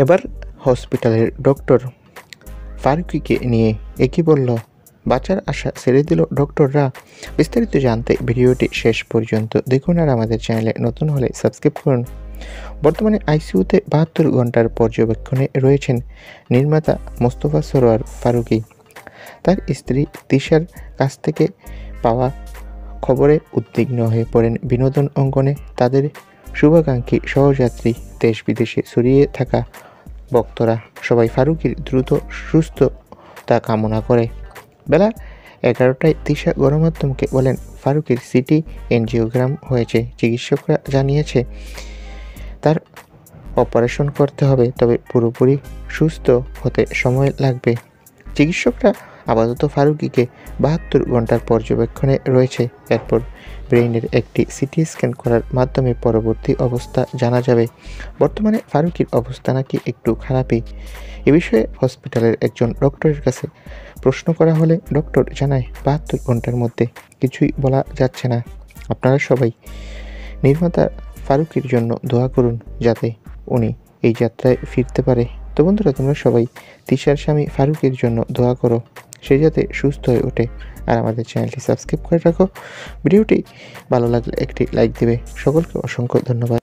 এবার হসপিটালের ডক্টর ফারুকীকে নিয়ে একই বলল, বাঁচার আশা ছেড়ে দিল ডক্টররা। বিস্তারিত জানতে ভিডিওটি শেষ পর্যন্ত দেখুন, আর আমাদের চ্যানেলে নতুন হলে সাবস্ক্রাইব করুন। বর্তমানে আইসিইউতে ৭২ ঘন্টার পর্যবেক্ষণে রয়েছেন নির্মাতা মোস্তফা সরোয়ার ফারুকী। তার স্ত্রী তিশার কাছ থেকে পাওয়া খবরে উদ্বিগ্ন হয়ে পড়েন বিনোদন অঙ্গনে তাদের শুভাকাঙ্ক্ষী সহযাত্রী। দেশ বিদেশে ছড়িয়ে থাকা ভক্তরা সবাই ফারুকীর দ্রুত সুস্থতা কামনা করে। বেলা ১১টায় তিশা গণমাধ্যমকে বলেন, ফারুকীর সিটি এনজিওগ্রাম হয়েছে। চিকিৎসকরা জানিয়েছে তার অপারেশন করতে হবে, তবে পুরোপুরি সুস্থ হতে সময় লাগবে। চিকিৎসকরা আপাতত ফারুকীকে ৭২ ঘন্টার পর্যবেক্ষণে রয়েছে। এরপর ব্রেইনের একটি সিটি স্ক্যান করার মাধ্যমে পরবর্তী অবস্থা জানা যাবে। বর্তমানে ফারুকীর অবস্থা নাকি একটু খারাপই। এ বিষয়ে হসপিটালের একজন ডক্টরের কাছে প্রশ্ন করা হলে ডক্টর জানায়, ৭২ ঘন্টার মধ্যে কিছুই বলা যাচ্ছে না। আপনারা সবাই নির্মাতা ফারুকীর জন্য দোয়া করুন, যাতে উনি এই যাত্রায় ফিরতে পারে। তো বন্ধুরা, তোমরা সবাই তিশার স্বামী ফারুকীর জন্য দোয়া করো, সে যাতে সুস্থ হয়ে ওঠে। আর আমাদের চ্যানেলটি সাবস্ক্রাইব করে রাখো। ভিডিওটি ভালো লাগলে একটি লাইক দেবে। সকলকে অসংখ্য ধন্যবাদ।